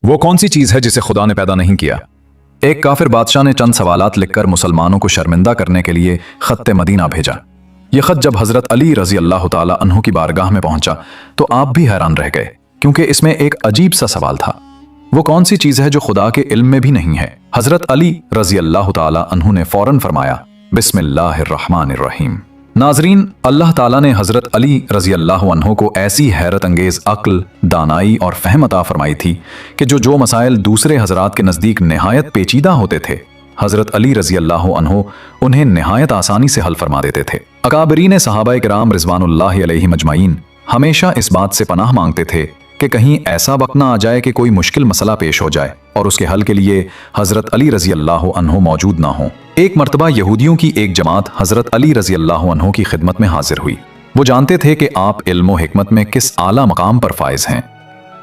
वो कौन सी चीज है जिसे खुदा ने पैदा नहीं किया? एक काफिर बादशाह ने चंद सवालात लिखकर मुसलमानों को शर्मिंदा करने के लिए खत्ते मदीना भेजा। यह खत जब हजरत अली रजी अल्लाह ताला अन्हु की बारगाह में पहुंचा तो आप भी हैरान रह गए, क्योंकि इसमें एक अजीब सा सवाल था। वो कौन सी चीज है जो खुदा के इल्म में भी नहीं है? हजरत अली रजी अल्लाह ताला अन्हु ने फौरन फरमाया, बिस्मिल्लाहिर्रहमानिर्रहीम। नाजरीन, अल्लाह ताला ने हजरत अली रजी अल्लाह अन्हु को ऐसी हैरत अंगेज अक्ल, दानाई और फहम अता फरमाई थी कि जो मसाइल दूसरे हजरात के नजदीक निहायत पेचीदा होते थे, हजरत अली रजी अल्लाह अन्हु उन्हें निहायत आसानी से हल फरमा देते थे। अकाबरीन सहाबा किराम रिजवानुल्लाहि अलैहिम अजमाइन हमेशा इस बात से पनाह मांगते थे कि कहीं ऐसा वक्त ना आ जाए कि कोई मुश्किल मसला पेश हो जाए और उसके हल के लिए हजरत अली रजी अल्लाह अन्हु मौजूद ना हो। एक मर्तबा यहूदियों की एक जमात हजरत अली रजी अल्लाह अन्हु की खिदमत में हाजिर हुई। वो जानते थे कि आप इल्म व हिकमत में किस आला मकाम पर फाइज हैं,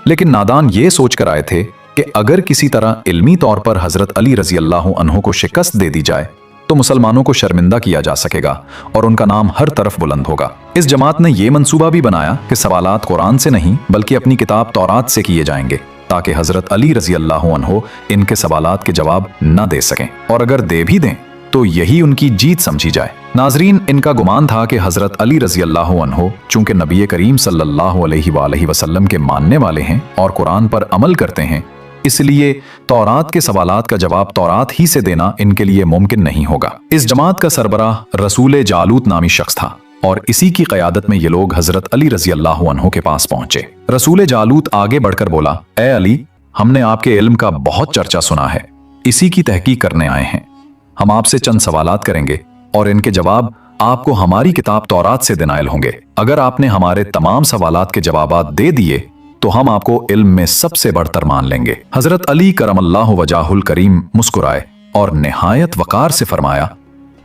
लेकिन नादान ये सोच कर आए थे कि अगर किसी तरह इल्मी तौर पर हजरत अली रजी अल्लाह अन्हु को शिकस्त दे दी जाए तो मुसलमानों को शर्मिंदा किया जा सकेगा और उनका नाम हर तरफ बुलंद होगा। इस जमात ने यह मंसूबा भी बनाया कि सवालात कुरान से नहीं बल्कि अपनी किताब तौरात से किए जाएंगे, ताकि हजरत अली रजी अल्लाह अन्हु इनके सवालात के जवाब न दे सकें, और अगर दे भी दें तो यही उनकी जीत समझी जाए। नाजरीन, इनका गुमान था कि हजरत अली रजी अल्लाह अन्हु चूंकि नबी करीम सल्लल्लाहु अलैहि वसल्लम के मानने वाले हैं और कुरान पर अमल करते हैं, इसलिए तौरात के सवालात का जवाब तौरात ही से देना इनके लिए मुमकिन नहीं होगा। इस जमात का सरबराह रसूल जालूत नामी शख्स था और इसी की क़यादत में ये लोग हजरत अली रजी अल्लाह अन्हु के पास पहुंचे। रसूल जालूत आगे बढ़कर बोला, ए अली, हमने आपके इल्म का बहुत चर्चा सुना है, इसी की तहकीक करने आए हैं। हम आपसे चंद सवालात करेंगे और इनके जवाब आपको हमारी किताब तौरात से देनाइल होंगे। अगर आपने हमारे तमाम सवालात के जवाबात दे दिए तो हम आपको इल्म में सबसे बढ़तर मान लेंगे। हजरत अली करमल्लाहु वजाहुल करीम मुस्कुराए और निहायत वकार से फरमाया,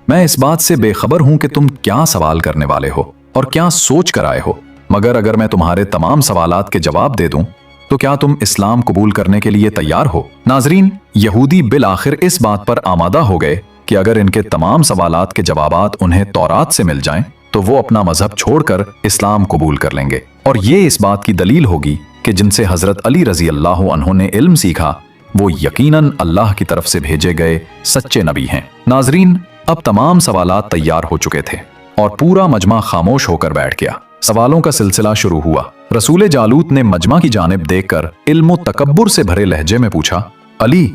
मैं इस बात से बेखबर हूं कि तुम क्या सवाल करने वाले हो और क्या सोच कर आए हो, मगर अगर मैं तुम्हारे तमाम सवालात के जवाब दे दूं तो क्या तुम इस्लाम कबूल करने के लिए तैयार हो? नाजरीन, यहूदी बिल आखिर इस बात पर आमादा हो गए कि अगर इनके तमाम सवालात के जवाबात उन्हें तौरात से मिल जाएं तो वो अपना मजहब छोड़कर इस्लाम कबूल कर लेंगे, और ये इस बात की दलील होगी कि जिनसे हजरत अली रजी अल्लाह अन्हु ने इल्म सीखा वो यकीनन अल्लाह की तरफ से भेजे गए सच्चे नबी हैं। नाजरीन, अब तमाम सवालात तैयार हो चुके थे और पूरा मजमा खामोश होकर बैठ गया। सवालों का सिलसिला शुरू हुआ। रसूल जालूत ने मजमा की जानिब देखकर इल्म तकब्बुर से भरे लहजे में पूछा, अली,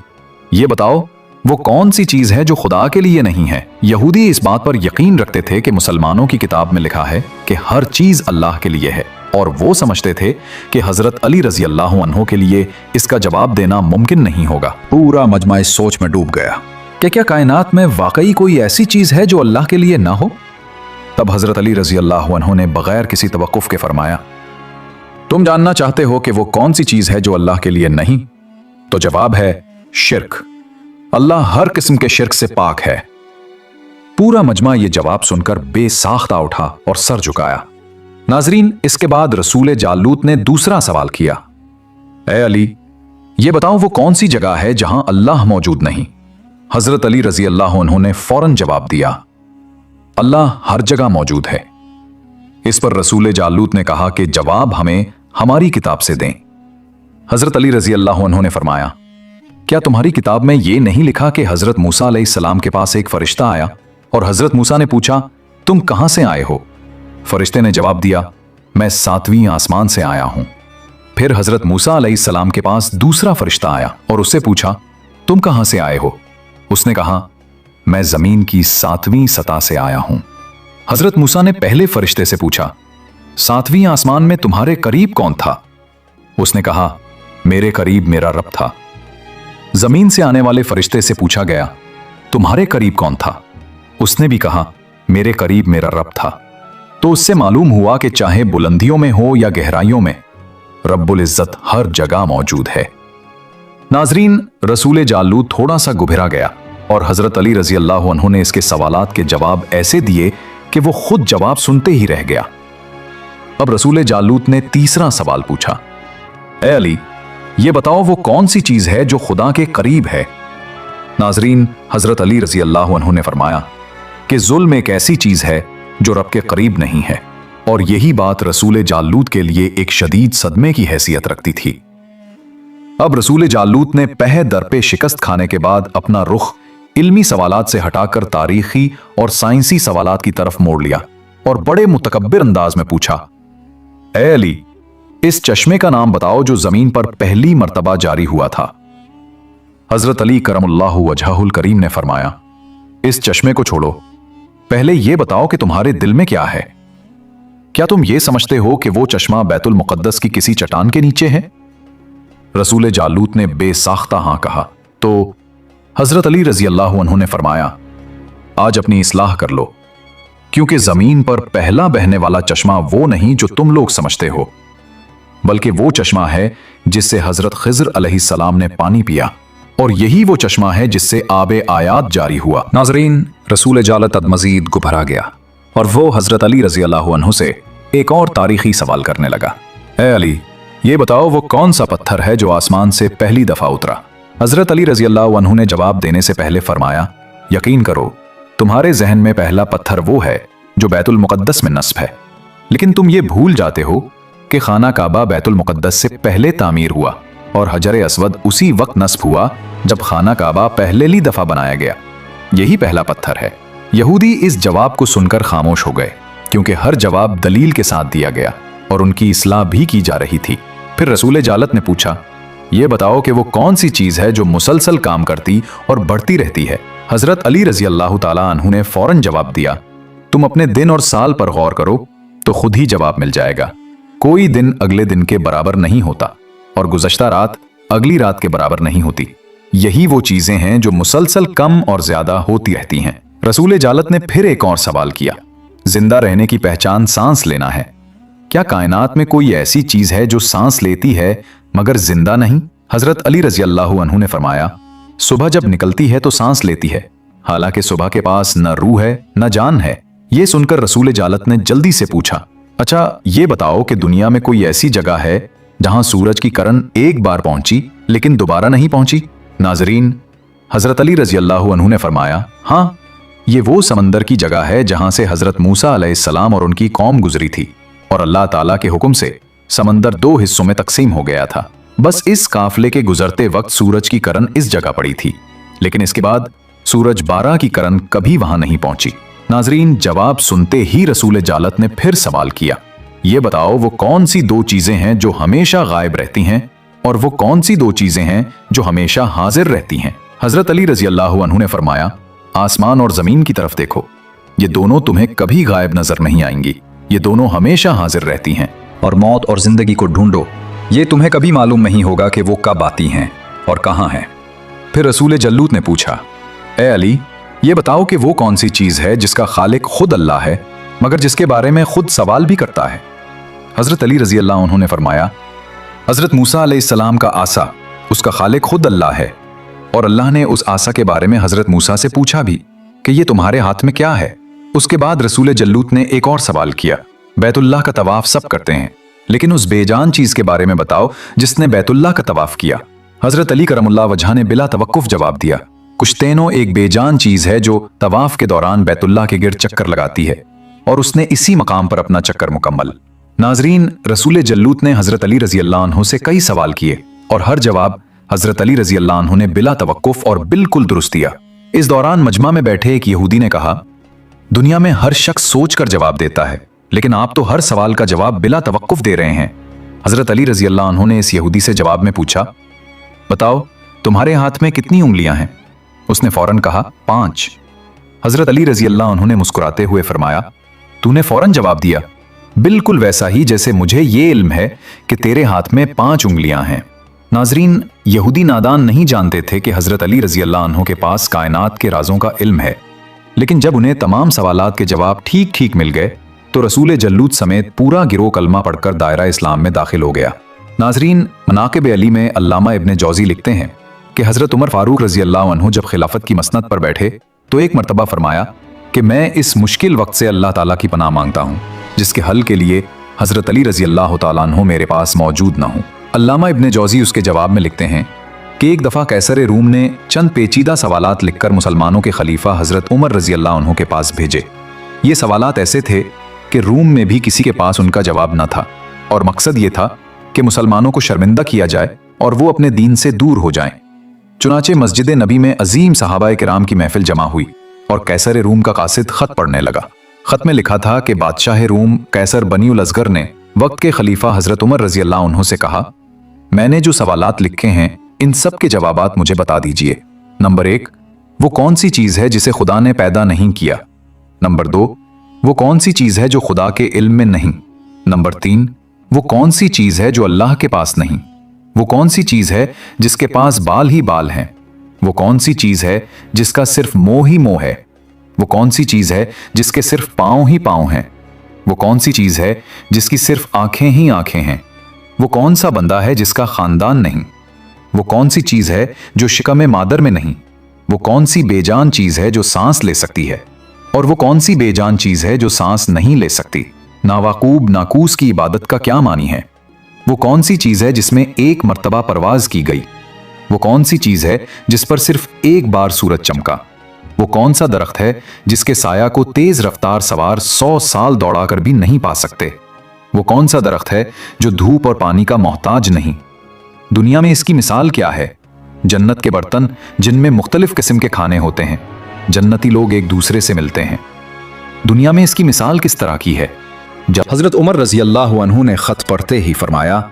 ये बताओ वो कौन सी चीज है जो खुदा के लिए नहीं है? यहूदी इस बात पर यकीन रखते थे कि मुसलमानों की किताब में लिखा है कि हर चीज अल्लाह के लिए है, और वो समझते थे कि हजरत अली रजी अल्लाह अन्हु के लिए इसका जवाब देना मुमकिन नहीं होगा। पूरा मजमा इस सोच में डूब गया कि क्या कायनात में वाकई कोई ऐसी चीज है जो अल्लाह के लिए ना हो? तब हजरत अली रजी अल्लाह अन्हु ने बगैर किसी तवक्कुफ के फरमाया, तुम जानना चाहते हो कि वो कौन सी चीज है जो अल्लाह के लिए नहीं? तो जवाब है शिर्क। अल्लाह हर किस्म के शिर्क से पाक है। पूरा मजमा ये जवाब सुनकर बेसाख्ता उठा और सर झुकाया। नाजरीन, इसके बाद रसूल जालूत ने दूसरा सवाल किया, ए अली, ये बताओ वो कौन सी जगह है जहां अल्लाह मौजूद नहीं? हजरत अली रजी अल्लाह अन्हु ने फौरन जवाब दिया, अल्लाह हर जगह मौजूद है। इस पर रसूल जालूत ने कहा कि जवाब हमें हमारी किताब से दें। हजरत अली रजी अल्लाह अन्हु ने फरमाया, क्या तुम्हारी किताब में यह नहीं लिखा कि हजरत मूसा अलैहिस्सलाम के पास एक फरिश्ता आया और हजरत मूसा ने पूछा, तुम कहां से आए हो? फरिश्ते ने जवाब दिया, मैं 7वीं आसमान से आया हूं। फिर हजरत मूसा अलैहिस्सलाम के पास दूसरा फरिश्ता आया और उससे पूछा, तुम कहां से आए हो? उसने कहा, मैं जमीन की 7वीं सतह से आया हूं। हजरत मूसा ने पहले फरिश्ते से पूछा, 7वीं आसमान में तुम्हारे करीब कौन था? उसने कहा, मेरे करीब मेरा रब था। जमीन से आने वाले फरिश्ते से पूछा गया, तुम्हारे करीब कौन था? उसने भी कहा, मेरे करीब मेरा रब था। तो उससे मालूम हुआ कि चाहे बुलंदियों में हो या गहराइयों में, रब्बुल इज्जत हर जगह मौजूद है। नाजरीन, रसूल जालूत थोड़ा सा गुभरा गया और हजरत अली रजी अल्लाह अन्हु ने इसके सवालात के जवाब ऐसे दिए कि वो खुद जवाब सुनते ही रह गया। अब रसूल जालूत ने तीसरा सवाल पूछा, ए अली, ये बताओ वो कौन सी चीज है जो खुदा के करीब है? नाजरीन, हजरत अली रजी अल्लाह अन्हु ने फरमाया कि जुल्म एक ऐसी चीज है जो रब के करीब नहीं है, और यही बात रसूल जालूत के लिए एक शदीद सदमे की हैसियत रखती थी। अब रसूल जालूत ने पह दर पे शिकस्त खाने के बाद अपना रुख इल्मी सवालात से हटाकर तारीखी और साइंसी सवालात की तरफ मोड़ लिया और बड़े मुतकब्बिर अंदाज में पूछा, ए अली, इस चश्मे का नाम बताओ जो जमीन पर पहली मर्तबा जारी हुआ था। हजरत अली करमुल्लाहु वजहुल करीम ने फरमाया, इस चश्मे को छोड़ो, पहले यह बताओ कि तुम्हारे दिल में क्या है। क्या तुम ये समझते हो कि वो चश्मा बैतुल मुक़द्दस की किसी चट्टान के नीचे है? रसूल जालूत ने बेसाख्ता हां कहा तो हजरत अली रजी अल्लाह अन्हु ने फरमाया, आज अपनी इस्लाह कर लो, क्योंकि जमीन पर पहला बहने वाला चश्मा वो नहीं जो तुम लोग समझते हो, बल्कि वो चश्मा है जिससे हजरत खिज़र अलैहिस्सलाम ने पानी पिया, और यही वो चश्मा है जिससे आबे आयात जारी हुआ। नाजरीन, रसूल जालत मजीद गुभरा गया और वो हजरत अली रजी अल्लाह अन्हु से एक और तारीखी सवाल करने लगा। ए अली, ये बताओ वो कौन सा पत्थर है जो आसमान से पहली दफा उतरा? हजरत अली रजी अल्लाह अन्हु ने जवाब देने से पहले फरमाया, यकीन करो, तुम्हारे जहन में पहला पत्थर वो है जो बैतुल मुक़द्दस में नस्ब है, लेकिन तुम ये भूल जाते हो कि खाना काबा बैतुल मुक़द्दस से पहले तामीर हुआ और हजर अस्वद उसी वक्त नस्ब हुआ जब खाना काबा पहली दफा बनाया गया। यही पहला पत्थर है। यहूदी इस जवाब को सुनकर खामोश हो गए, क्योंकि हर जवाब दलील के साथ दिया गया और उनकी इस्लाह भी की जा रही थी। फिर रसूल जालत ने पूछा, यह बताओ कि वो कौन सी चीज है जो मुसलसल काम करती और बढ़ती रहती है? हजरत अली रजी अल्लाह ताला अन्हु ने फौरन जवाब दिया, तुम अपने दिन और साल पर गौर करो तो खुद ही जवाब मिल जाएगा। कोई दिन अगले दिन के बराबर नहीं होता और गुज़श्ता रात अगली रात के बराबर नहीं होती। यही वो चीजें हैं जो मुसलसल कम और ज्यादा होती रहती हैं। रसूल जालत ने फिर एक और सवाल किया, जिंदा रहने की पहचान सांस लेना है। क्या कायनात में कोई ऐसी चीज है जो सांस लेती है मगर जिंदा नहीं? हजरत अली रजी अल्लाह अन्हु ने फरमाया, सुबह जब निकलती है तो सांस लेती है, हालांकि सुबह के पास न रूह है न जान है। यह सुनकर रसूल जालत ने जल्दी से पूछा, अच्छा ये बताओ कि दुनिया में कोई ऐसी जगह है जहां सूरज की किरण एक बार पहुंची लेकिन दोबारा नहीं पहुंची? नाजरीन, हजरत अली रजी अल्लाह अन्हु ने फरमाया, हाँ, ये वो समंदर की जगह है जहां से हजरत मूसा अलैहिस्सलाम और उनकी कौम गुजरी थी और अल्लाह ताला के हुक्म से समंदर दो हिस्सों में तकसीम हो गया था। बस इस काफले के गुजरते वक्त सूरज की किरण इस जगह पड़ी थी, लेकिन इसके बाद सूरज 12 की किरण कभी वहां नहीं पहुंची। नाजरीन, जवाब सुनते ही रसूल जालत ने फिर सवाल किया, ये बताओ वो कौन सी दो चीजें हैं जो हमेशा गायब रहती हैं और वो कौन सी दो चीजें हैं जो हमेशा हाजिर रहती हैं? हजरत अली रजी अल्लाह अन्हु ने फरमाया, आसमान और जमीन की तरफ देखो, ये दोनों तुम्हें कभी गायब नजर नहीं आएंगी, ये दोनों हमेशा हाजिर रहती हैं। और मौत और जिंदगी को ढूंढो, ये तुम्हें कभी मालूम नहीं होगा कि वो कब आती हैं और कहां हैं। फिर रसूल जल्लूत ने पूछा, ए अली, ये बताओ कि वो कौन सी चीज है जिसका खालिक खुद अल्लाह है मगर जिसके बारे में खुद सवाल भी करता है? हजरत अली रजी अल्लाह अन्हु ने फरमाया, हजरत मूसा अलैहिस्सलाम का आसा, उसका खालिक खुद अल्लाह है और अल्लाह ने उस आसा के बारे में हजरत मूसा से पूछा भी कि ये तुम्हारे हाथ में क्या है। उसके बाद रसूल जल्लूत ने एक और सवाल किया, बैतुल्लाह का तवाफ सब करते हैं, लेकिन उस बेजान चीज के बारे में बताओ जिसने बैतुल्लाह का तवाफ किया। हजरत अली करमुल्लाह वजह ने बिला तवक्कुफ जवाब दिया, कुश्तैनो एक बेजान चीज है जो तवाफ के दौरान बैतुल्लाह के गिर्द चक्कर लगाती है और उसने इसी मकाम पर अपना चक्कर मुकम्मल। नाजरीन, रसूल जल्लूत ने हजरत अली रजी अल्लाह अन्हु से कई सवाल किए और हर जवाब हजरत अली रजी अल्लाह अन्हु ने बिला तवक्कुफ और बिल्कुल दुरुस्त दिया। इस दौरान मजमा में बैठे एक यहूदी ने कहा, दुनिया में हर शख्स सोच कर जवाब देता है, लेकिन आप तो हर सवाल का जवाब बिला तवक्कुफ दे रहे हैं। हजरत अली रजी अल्लाह अन्हु ने इस यहूदी से जवाब में पूछा, बताओ तुम्हारे हाथ में कितनी उंगलियां हैं? उसने फौरन कहा, 5। हजरत अली रजी अल्लाह अन्हु ने मुस्कुराते हुए फरमाया, तूने फौरन जवाब दिया, बिल्कुल वैसा ही जैसे मुझे ये इल्म है कि तेरे हाथ में 5 उंगलियां हैं। नाजरीन, यहूदी नादान नहीं जानते थे कि हजरत अली रजी अल्लाह अन्हु के पास कायनात के राजों का इल्म है, लेकिन जब उन्हें तमाम सवालात के जवाब ठीक ठीक मिल गए तो रसूल जल्लूत समेत पूरा गिरोह कलमा पढ़कर दायरा इस्लाम में दाखिल हो गया। नाजरीन, मनाक़िब अली में अल्लामा इब्न जौज़ी लिखते हैं कि हजरत उमर फारूक रजी अल्लाह अन्हु जब खिलाफत की मसनद पर बैठे तो एक मरतबा फरमाया कि मैं इस मुश्किल वक्त से अल्लाह ताला की पनाह मांगता हूँ जिसके हल के लिए हजरत अली रजी अल्लाह ताला अन्हु मेरे पास मौजूद ना हूँ। अल्लामा इब्न जौज़ी उसके जवाब में लिखते हैं कि एक दफ़ा कैसर रूम ने चंद पेचीदा सवालात लिखकर मुसलमानों के खलीफा हजरत उमर रजी अल्लाह अन्हु के पास भेजे। ये सवालात ऐसे थे कि रूम में भी किसी के पास उनका जवाब न था और मकसद ये था कि मुसलमानों को शर्मिंदा किया जाए और वो अपने दीन से दूर हो जाएं। चुनाचे मस्जिद नबी में अजीम सहाबाए किराम की महफिल जमा हुई और कैसर रूम का कासिद खत पढ़ने लगा। खत में लिखा था कि बादशाह रूम कैसर बनी उल असगर ने वक्त के खलीफा हजरत उमर रजी अल्लाह अन्हु से कहा, मैंने जो सवालात लिखे हैं इन सब के जवाबात मुझे बता दीजिए। नंबर 1, वो कौन सी चीज है जिसे खुदा ने पैदा नहीं किया। नंबर 2, वो कौन सी चीज है जो खुदा के इल्म में नहीं। नंबर 3, वो कौन सी चीज है जो अल्लाह के पास नहीं। वो कौन सी चीज है जिसके पास बाल ही बाल हैं। वो कौन सी चीज है जिसका सिर्फ मोह ही मोह है। वो कौन सी चीज है जिसके सिर्फ पांव ही पांव हैं। वो कौन सी चीज है जिसकी सिर्फ आंखें ही आंखें हैं। वो कौन सा बंदा है जिसका खानदान नहीं। वो कौन सी चीज है जो शिकम मादर में नहीं। वो कौन सी बेजान चीज है जो सांस ले सकती है और वो कौन सी बेजान चीज है जो सांस नहीं ले सकती। नावाकूब नाकूस की इबादत का क्या मानी है। वो कौन सी चीज है जिसमें एक मर्तबा परवाज की गई। वो कौन सी चीज है जिस पर सिर्फ एक बार सूरज चमका। वो कौन सा दरख्त है जिसके साया को तेज रफ्तार सवार 100 साल दौड़ाकर भी नहीं पा सकते। वो कौन सा दरख्त है जो धूप और पानी का मोहताज नहीं। दुनिया में इसकी मिसाल क्या है। जन्नत के बर्तन जिनमें मुख्तलिफ किस्म के खाने होते हैं। जन्नती लोग एक दूसरे से मिलते हैं। दुनिया में इसकी मिसाल किस तरह की है। जब हजरत उमर रजी अल्लाह अन्हु ने खत पढ़ते ही फरमाया,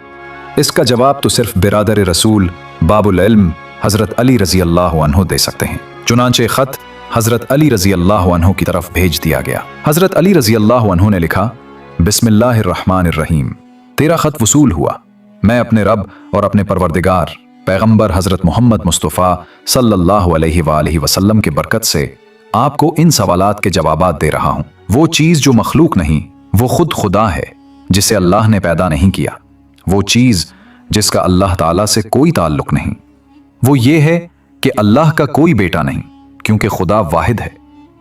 इसका जवाब तो सिर्फ बिरादर रसूल बाबुल इल्म हजरत अली रजी अल्लाह अन्हु दे सकते हैं। चुनांचे खत हजरत अली रजी अल्लाह अन्हु की तरफ भेज दिया गया। हजरत अली रजी अल्लाह अन्हु ने लिखा, बिस्मिल्लाहिर्रहमानिर्रहीम, तेरा खत वसूल हुआ। मैं अपने रब और अपने परवरदिगार पैगंबर हजरत मोहम्मद मुस्तफ़ा सल्लल्लाहु अलैहि वसल्लम के बरकत से आपको इन सवालात के जवाबात दे रहा हूँ। वो चीज़ जो मखलूक नहीं, वो खुद खुदा है जिसे अल्लाह ने पैदा नहीं किया। वो चीज़ जिसका अल्लाह ताला से कोई ताल्लुक नहीं, वो ये है कि अल्लाह का कोई बेटा नहीं, क्योंकि खुदा वाहिद है,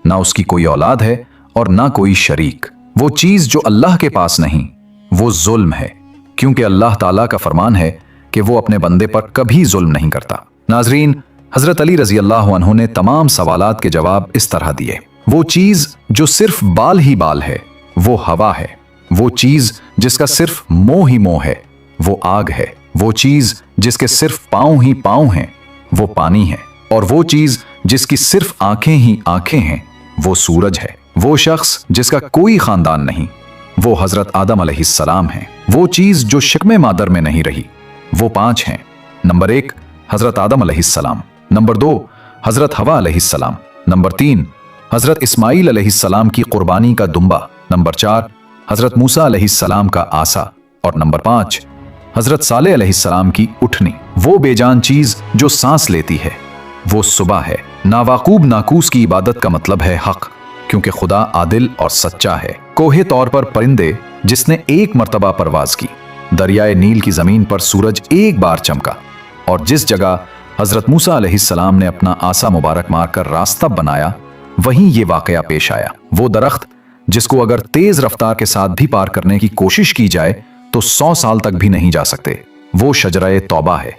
ना उसकी कोई औलाद है और ना कोई शरीक। वो चीज़ जो अल्लाह के पास नहीं, वो जुल्म है, क्योंकि अल्लाह ताला का फरमान है कि वो अपने बंदे पर कभी जुल्म नहीं करता। नाजरीन, हजरत अली रजी अल्लाह अन्हु ने तमाम सवालात के जवाब इस तरह दिए। वो चीज़ जो सिर्फ बाल ही बाल है, वो हवा है। वो चीज़ जिसका सिर्फ मोह ही मोह है, वो आग है। वो चीज़ जिसके सिर्फ पाँव ही पाँव हैं, वो पानी है। और वो चीज़ जिसकी सिर्फ आंखें ही आंखें हैं, वो सूरज है। वो शख्स जिसका कोई खानदान नहीं, वो हजरत आदम अलैहिस्सलाम है। वो चीज़ जो शिकमे मादर में नहीं रही, वो 5 हैं। नंबर 1, हजरत आदम अलैहिस्सलाम। नंबर 2, हजरत हवा अलैहिस्सलाम। नंबर 3, हजरत इस्माइल अलैहिस्सलाम की कुर्बानी का दुम्बा। नंबर 4, हजरत मूसा अलैहिस्सलाम का आसा। और नंबर 5, हजरत सालेह अलैहिस्सलाम की उठनी। वो बेजान चीज जो सांस लेती है, वो सुबह है। नावाकूब नाकूस की इबादत का मतलब है हक, क्योंकि खुदा आदिल और सच्चा है। कोहे तौर पर परिंदे जिसने एक मर्तबा परवाज की। दरियाए नील की जमीन पर सूरज एक बार चमका, और जिस जगह हजरत मूसा अलैहिस्सलाम ने अपना आसा मुबारक मारकर रास्ता बनाया, वहीं ये वाकया पेश आया। वो दरख्त जिसको अगर तेज रफ्तार के साथ भी पार करने की कोशिश की जाए तो 100 साल तक भी नहीं जा सकते, वो शजराए तौबा है,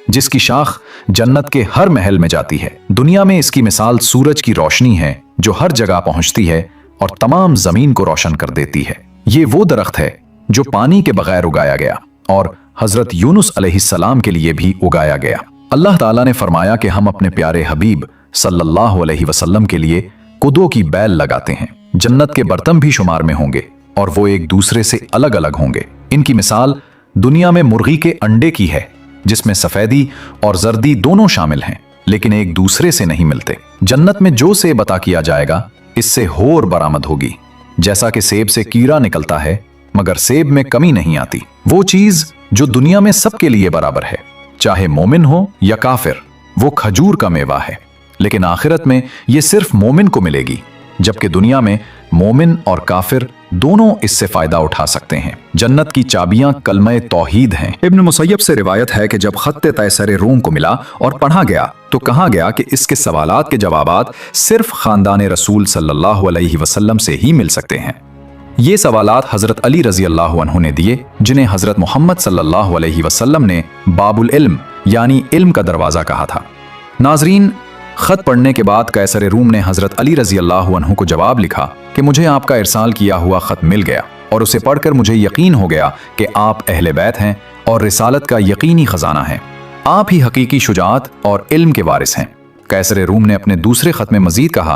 जिसकी शाख जन्नत के हर महल में जाती है। दुनिया में इसकी मिसाल सूरज की रोशनी है जो हर जगह पहुंचती है और तमाम जमीन को रोशन कर देती है। ये वो दरख्त है जो पानी के बगैर उगाया गया और हजरत यूनुस अलैहिस्सलाम के लिए भी उगाया गया। अल्लाह ताला ने फरमाया कि हम अपने प्यारे हबीब सल्लल्लाहु अलैहि वसल्लम के लिए कुदों की बैल लगाते हैं। जन्नत के बर्तन भी शुमार में होंगे और वो एक दूसरे से अलग अलग होंगे। इनकी मिसाल दुनिया में मुर्गी के अंडे की है, जिसमें सफेदी और जर्दी दोनों शामिल हैं, लेकिन एक दूसरे से नहीं मिलते। जन्नत में जो सेब अता किया जाएगा, इससे होर बरामद होगी। जैसा कि सेब से कीड़ा निकलता है, मगर सेब में कमी नहीं आती। वो चीज जो दुनिया में सबके लिए बराबर है, चाहे मोमिन हो या काफिर, वो खजूर का मेवा है। लेकिन आखिरत में ये सिर्फ मोमिन को मिलेगी, जबकि दुनिया में मोमिन और काफिर दोनों इससे फायदा उठा सकते हैं। जन्नत की चाबियां कलमे तौहीद हैं। इब्न मुसय्यब से रिवायत है कि जब खत्ते तैसरे रूम को मिला और पढ़ा गया तो कहा गया कि इसके सवालात के जवाबात सिर्फ खानदान रसूल सल्लल्लाहु अलैहि वसल्लम से ही मिल सकते हैं। ये सवालात हजरत अली रजी अल्लाह अन्हु ने दिए, जिन्हें हजरत मोहम्मद सल्लल्लाहु अलैहि वसल्लम ने बाबुल इल्म यानी इल्म का दरवाजा कहा था। नाजरीन, खत पढ़ने के बाद कैसर रूम ने हजरत अली रजी अल्लाह अन्हु को जवाब लिखा कि मुझे आपका इरसाल किया हुआ खत मिल गया। और उसे पढ़कर मुझे यकीन हो गया कि आप अहले बैत हैं और रिसालत का यकीनी खजाना हैं। आप ही हकीकी शुजाअत और इल्म के वारिस हैं। कैसर रूम ने अपने दूसरे खत में मजीद कहा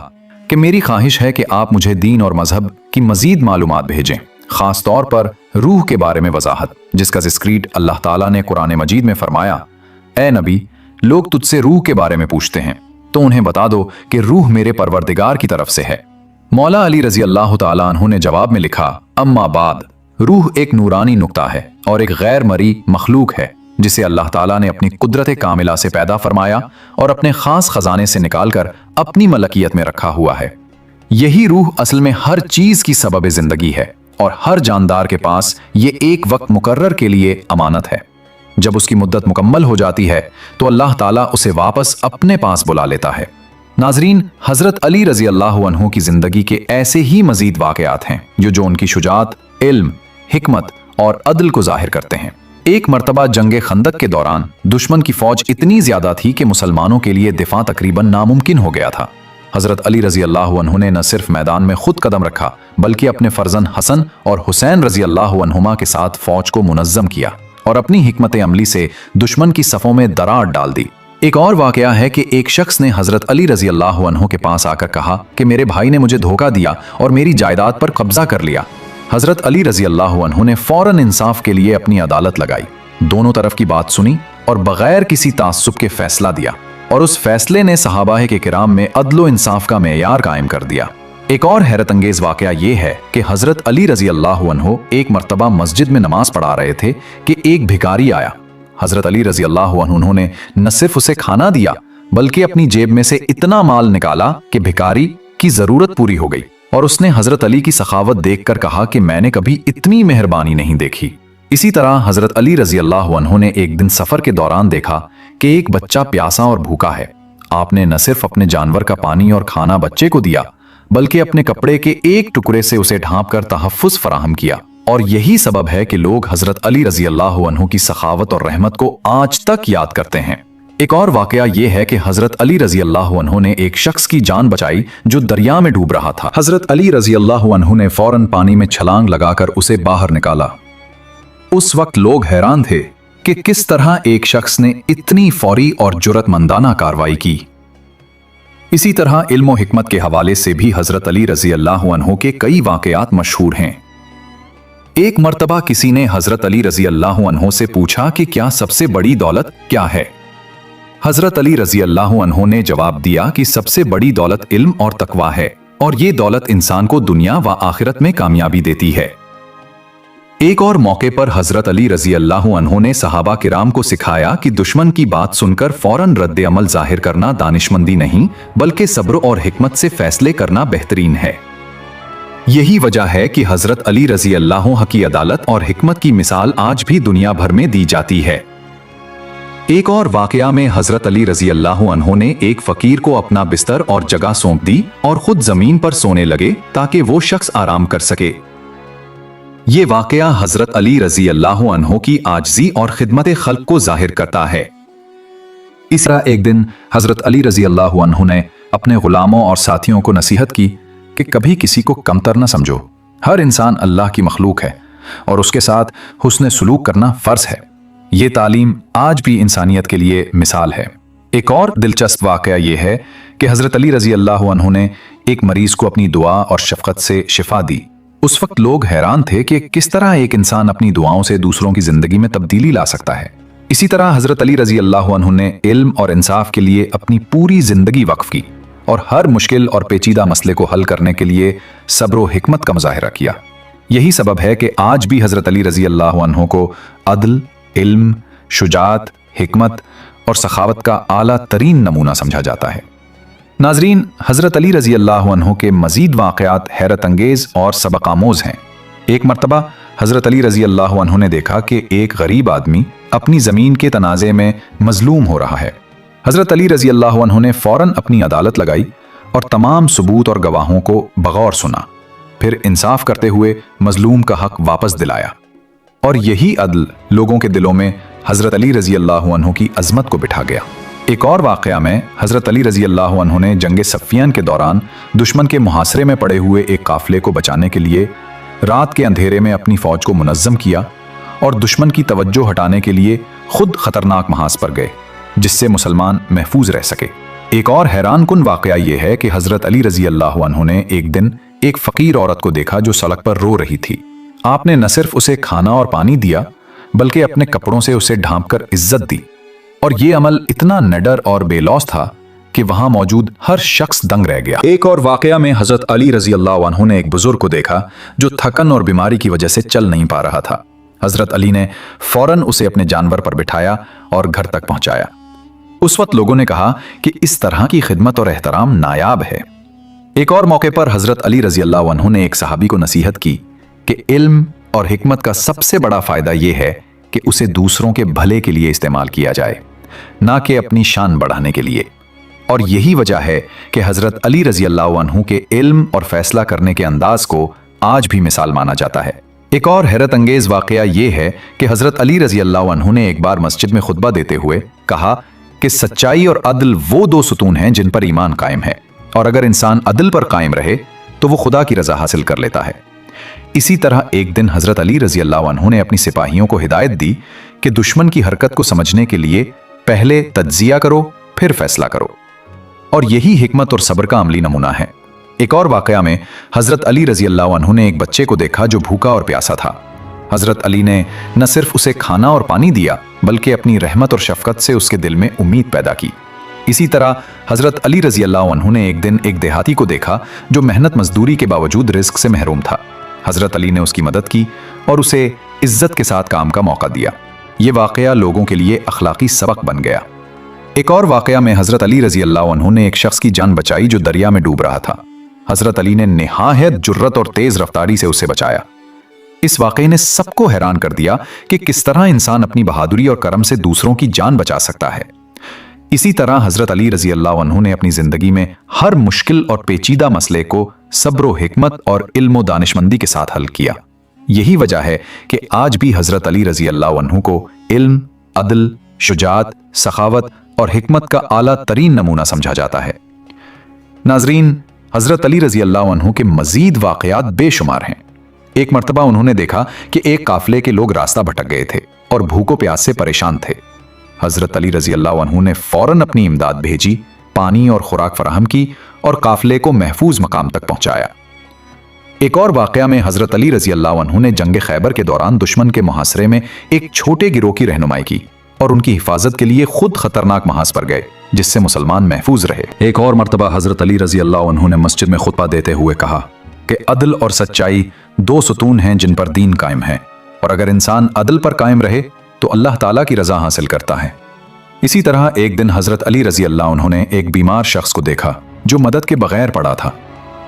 कि मेरी ख्वाहिश है कि आप मुझे दीन और मजहब की मजीद मालूमात भेजें, खास तौर पर रूह के बारे में वजाहत, जिसका जिक्र अल्लाह ताला ने कुरान मजीद में फरमाया, ए नबी, लोग तुझसे रूह के बारे में पूछते हैं तो उन्हें बता दो कि रूह मेरे परवरदिगार की तरफ से है। मौला अली रजी अल्लाह ताला अन्हु ने जवाब में लिखा, अम्मा बाद, रूह एक नूरानी नुक्ता है और एक गैर मरी मखलूक है जिसे अल्लाह ताला ने अपनी कुदरत कामिला से पैदा फरमाया और अपने खास खजाने से निकालकर अपनी मलकियत में रखा हुआ है। यही रूह असल में हर चीज की सबब जिंदगी है और हर जानदार के पास ये एक वक्त मुकर्रर के लिए अमानत है। जब उसकी मुद्दत मुकम्मल हो जाती है तो अल्लाह ताला उसे वापस अपने पास बुला लेता है। नाजरीन, हजरत अली रजी अल्लाह अन्हु की जिंदगी के ऐसे ही मजीद वाकयात हैं जो उनकी शुजाअत, इल्म, हिकमत और अदल को जाहिर करते हैं। एक मर्तबा जंगे खंदक के दौरान दुश्मन की फौज इतनी ज्यादा थी कि मुसलमानों के लिए दिफा तकरीबन नामुमकिन हो गया था। हजरत अली रजी अल्लाह अन्हु ने न सिर्फ मैदान में खुद कदम रखा बल्कि अपने फर्जन हसन और हुसैन रजी अल्लाह अन्हुमा के साथ फौज को मुनज्जम किया और अपनी हिकमत अमली से दुश्मन की सफों में दरार डाल दी। एक और वाकया है कि एक शख्स ने हजरत अली रजी अल्लाह अन्हु के पास आकर कहा कि मेरे भाई ने मुझे धोखा दिया और मेरी जायदाद पर कब्जा कर लिया। हजरत अली रजी अल्लाह अन्हु ने फौरन इंसाफ के लिए अपनी अदालत लगाई, दोनों तरफ की बात सुनी और बगैर किसी तास्सुब के फैसला दिया, और उस फैसले ने सहाबाए के किराम में अदलो इंसाफ का मेयार कायम कर दिया। एक और हैरत अंगेज वाकया ये है कि हजरत अली रजी अल्लाह अन्हु एक मर्तबा मस्जिद में नमाज पढ़ा रहे थे कि एक भिखारी आया। हजरत अली रजी अल्लाह अन्हु ने न सिर्फ उसे खाना दिया बल्कि अपनी जेब में से इतना माल निकाला कि भिखारी की जरूरत पूरी हो गई, और उसने हजरत अली की सखावत देखकर कहा कि मैंने कभी इतनी मेहरबानी नहीं देखी। इसी तरह हजरत अली रजी अल्लाह अन्हु ने एक दिन सफर के दौरान देखा कि एक बच्चा प्यासा और भूखा है। आपने न सिर्फ अपने जानवर का पानी और खाना बच्चे को दिया बल्कि अपने कपड़े के एक टुकड़े से उसे ढांपकर तहफ्फुज फराहम किया, और यही सबब है कि लोग हजरत अली रजी अल्लाह अन्हु की सखावत और रहमत को आज तक याद करते हैं। एक और वाकया यह है कि हजरत अली रजी अल्लाह अन्हु ने एक शख्स की जान बचाई जो दरिया में डूब रहा था। हजरत अली रजी अल्लाह अन्हु ने फौरन पानी में छलांग लगाकर उसे बाहर निकाला। उस वक्त लोग हैरान थे कि किस तरह एक शख्स ने इतनी फौरी और जुर्रतमंदाना कार्रवाई की। इसी तरह इल्म और हिकमत के हवाले से भी हजरत अली रजी अल्लाह अन्हु के कई वाकयात मशहूर हैं। एक मर्तबा किसी ने हजरत अली रजी अल्लाह अन्हु से पूछा कि क्या सबसे बड़ी दौलत क्या है। हजरत अली रजी अल्लाह अन्हु ने जवाब दिया कि सबसे बड़ी दौलत इल्म और तकवा है, और ये दौलत इंसान को दुनिया व आखिरत में कामयाबी देती है। एक और मौके पर हजरत अली रजी अल्लाह अन्हु ने सहाबा किराम को सिखाया कि दुश्मन की बात सुनकर फौरन रद्द अमल जाहिर करना दानिशमंदी नहीं बल्कि सब्र और हिकमत से फैसले करना बेहतरीन है। यही वजह है कि हजरत अली रजी अल्लाह की अदालत और हिकमत की मिसाल आज भी दुनिया भर में दी जाती है। एक और वाकया में हजरत अली रजी अल्लाह अन्हु ने एक फकीर को अपना बिस्तर और जगह सौंप दी और खुद जमीन पर सोने लगे ताकि वो शख्स आराम कर सके। ये वाकया हजरत अली रजी अल्लाह अन्हु की आजजी और खिदमत खल्क को जाहिर करता है। इस तरह एक दिन हजरत अली रजी अल्लाह अन्हु ने अपने गुलामों और साथियों को नसीहत की कि कभी किसी को कमतर न समझो। हर इंसान अल्लाह की मखलूक है और उसके साथ हुस्न सुलूक करना फर्ज है। ये तालीम आज भी इंसानियत के लिए मिसाल है। एक और दिलचस्प वाकया ये है कि हजरत अली रजी अल्लाह अन्हु ने एक मरीज को अपनी दुआ और शफकत से शिफा दी। उस वक्त लोग हैरान थे कि किस तरह एक इंसान अपनी दुआओं से दूसरों की जिंदगी में तब्दीली ला सकता है। इसी तरह हजरत अली रजी अल्लाह अन्हु ने इल्म और इंसाफ के लिए अपनी पूरी जिंदगी वक्फ की और हर मुश्किल और पेचीदा मसले को हल करने के लिए सब्र व हिकमत का मुजाहिरा किया। यही सबब है कि आज भी हजरत अली रजी अल्लाह अन्हु को अदल, इल्म, शुजात, हिकमत और सखावत का आला तरीन नमूना समझा जाता है। नाजरीन, हजरत अली रजी अल्लाह अन्हु के मजीद वाकयात हैरत अंगेज और सबक आमोज हैं। एक मर्तबा हजरत अली रजी अल्लाह अन्हु ने देखा कि एक गरीब आदमी अपनी जमीन के तनाज़े में मजलूम हो रहा है। हजरत अली रजी अल्लाह अन्हु ने फौरन अपनी अदालत लगाई और तमाम सबूत और गवाहों को बगौर सुना, फिर इंसाफ करते हुए मजलूम का हक वापस दिलाया। और यही अदल लोगों के दिलों में हजरत अली रजी अल्लाह अन्हु की अजमत को बिठा गया। एक और वाकया में हजरत अली रजी अल्लाह अन्हु ने जंग सफ़ियन के दौरान दुश्मन के मुहासरे में पड़े हुए एक काफिले को बचाने के लिए रात के अंधेरे में अपनी फौज को मुनज़्ज़म किया और दुश्मन की तवज्जो हटाने के लिए खुद खतरनाक महाज पर गए, जिससे मुसलमान महफूज रह सके। एक और हैरान कुन वाकया यह है कि हजरत अली रजी अल्लाह अन्हु ने एक दिन एक फकीर औरत को देखा जो सड़क पर रो रही थी। आपने न सिर्फ उसे खाना और पानी दिया बल्कि अपने कपड़ों से उसे ढांपकर इज्जत दी, और यह अमल इतना निडर और बेलौस था कि वहां मौजूद हर शख्स दंग रह गया। एक और वाकया में हजरत अली रजी अल्लाह अन्हु ने एक बुजुर्ग को देखा जो थकन और बीमारी की वजह से चल नहीं पा रहा था। हजरत अली ने फौरन उसे अपने जानवर पर बिठाया और घर तक पहुंचाया। उस वक्त लोगों ने कहा कि इस तरह की खिदमत और एहतराम नायाब है। एक और मौके पर हजरत अली रजी अल्लाह अन्हु ने एक सहाबी को नसीहत की कि इल्म और हिकमत का सबसे बड़ा फायदा यह है कि उसे दूसरों के भले के लिए इस्तेमाल किया जाए, ना कि अपनी शान बढ़ाने के लिए। और यही वजह है कि हजरत अली रजी अल्लाह अन्हु के इल्म और फैसला करने के अंदाज को आज भी मिसाल माना जाता है। एक और हैरत अंगेज वाकया यह है कि हजरत अली रजी अल्लाह अन्हु ने एक बार मस्जिद में खुतबा देते हुए कहा कि सच्चाई और अदल वो दो सुतून हैं जिन पर ईमान कायम है, और अगर इंसान अदल पर कायम रहे तो वो खुदा की रजा हासिल कर लेता है। इसी तरह एक दिन हजरत अली रजी अल्लाह अन्हु ने अपनी सिपाहियों को हिदायत दी कि दुश्मन की हरकत को समझने के लिए पहले तज्जिया करो फिर फैसला करो, और यही हिकमत और सब्र का अमली नमूना है। एक और वाकया में हजरत अली रजी अल्लाह अन्हु ने एक बच्चे को देखा जो भूखा और प्यासा था। हजरत अली ने न सिर्फ उसे खाना और पानी दिया बल्कि अपनी रहमत और शफकत से उसके दिल में उम्मीद पैदा की। इसी तरह हजरत अली रजी अल्लाह अन्हु ने एक दिन एक देहाती को देखा जो मेहनत मजदूरी के बावजूद रिस्क से महरूम था। हजरत अली ने उसकी मदद की और उसे इज्जत के साथ काम का मौका दिया। ये वाकया लोगों के लिए अखलाकी सबक बन गया। एक और वाकया में हजरत अली रजी अल्लाह अन्हु ने एक शख्स की जान बचाई जो दरिया में डूब रहा था। हजरत अली ने निहायत जुर्रत और तेज रफ्तारी से उसे बचाया। इस वाकये ने सबको हैरान कर दिया कि किस तरह इंसान अपनी बहादुरी और करम से दूसरों की जान बचा सकता है। इसी तरह हजरत अली रजी अल्लाह अन्हु ने अपनी जिंदगी में हर मुश्किल और पेचीदा मसले को सब्र व हिकमत और इल्म व दानिशमंदी के साथ हल किया। यही वजह है कि आज भी हजरत अली रजी अल्लाह अन्हु को इल्म, अदल, शुजात, सखावत और हिकमत का आला तरीन नमूना समझा जाता है। नाजरीन, हजरत अली रजी अल्लाह अन्हु के मजीद वाकयात बेशुमार हैं। एक मर्तबा उन्होंने देखा कि एक काफले के लोग रास्ता भटक गए थे और भूखों प्यास से परेशान थे। हजरत अली रजी अल्लाह अन्हु ने फौरन अपनी इमदाद भेजी, पानी और खुराक फराहम की और काफले को महफूज मकाम तक पहुंचाया। एक और वाकया में हजरत अली रजी अल्लाह अन्हु ने जंग खैबर के दौरान दुश्मन के मुहासरे में एक छोटे गिरोह की रहनुमाई की और उनकी हिफाजत के लिए खुद खतरनाक महाज पर गए, जिससे मुसलमान महफूज रहे। एक और मर्तबा हजरत अली रजी अल्लाह अन्हु ने मस्जिद में खुतबा देते हुए कहा कि अदल और सच्चाई दो सुतून हैं जिन पर दीन कायम है, और अगर इंसान अदल पर कायम रहे तो अल्लाह ताला की रजा हासिल करता है। इसी तरह एक दिन हजरत अली रजी अल्लाह अन्हु ने एक बीमार शख्स को देखा जो मदद के बगैर पड़ा था।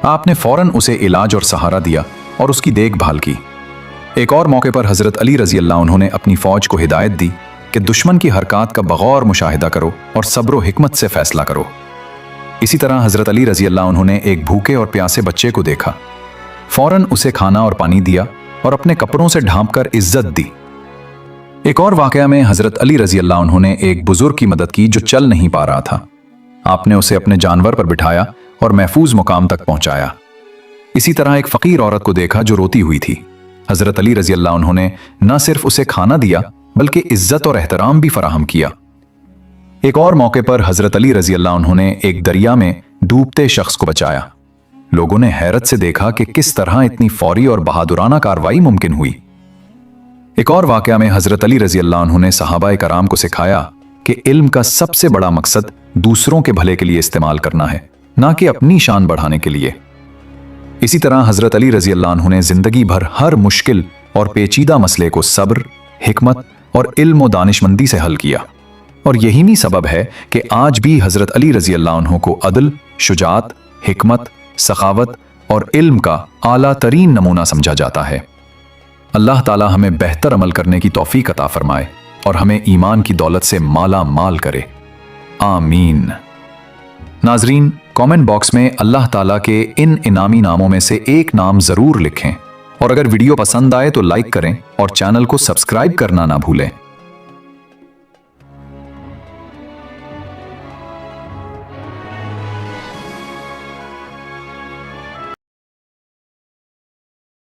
आपने फौरन उसे इलाज और सहारा दिया और उसकी देखभाल की। एक और मौके पर हजरत अली रजी अल्लाह अन्हु ने अपनी फौज को हिदायत दी कि दुश्मन की हरकत का बगौर मुशाहिदा करो और सब्र व हिकमत से फैसला करो। इसी तरह हजरत अली रजी अल्लाह अन्हु ने एक भूखे और प्यासे बच्चे को देखा, फौरन उसे खाना और पानी दिया और अपने कपड़ों से ढांपकर इज्जत दी। एक और वाकया में हजरत अली रजी अल्लाह अन्हु ने एक बुजुर्ग की मदद की जो चल नहीं पा रहा था। आपने उसे अपने जानवर पर बिठाया और महफूज मुकाम तक पहुंचाया। इसी तरह एक फकीर औरत को देखा जो रोती हुई थी। हजरत अली रजी अल्लाह अन्हु ने न सिर्फ उसे खाना दिया बल्कि इज्जत और एहतराम भी फराहम किया। एक और मौके पर हजरत अली रजी अल्लाह अन्हु ने एक दरिया में डूबते शख्स को बचाया। लोगों ने हैरत से देखा कि किस तरह इतनी फौरी और बहादुराना कार्रवाई मुमकिन हुई। एक और वाकया में हजरत अली रजी अल्लाह अन्हु ने सहाबाए कराम को सिखाया कि इल्म का सबसे बड़ा मकसद दूसरों के भले के लिए इस्तेमाल करना है, ना कि अपनी शान बढ़ाने के लिए। इसी तरह हजरत अली रजी अल्लाह अन्हु ने जिंदगी भर हर मुश्किल और पेचीदा मसले को सब्र, हिकमत और इल्म व दानिशमंदी से हल किया, और यही नहीं सबब है कि आज भी हजरत अली रजी अल्लाह अन्हु को अदल, शुजात, हिकमत, सखावत और इल्म का आला तरीन नमूना समझा जाता है। अल्लाह ताला हमें बेहतर अमल करने की तौफीक अता फरमाए और हमें ईमान की दौलत से माला माल करे, आमीन। नाजरीन, कमेंट बॉक्स में अल्लाह ताला के इन इनामी नामों में से एक नाम जरूर लिखें, और अगर वीडियो पसंद आए तो लाइक करें और चैनल को सब्सक्राइब करना ना भूलें।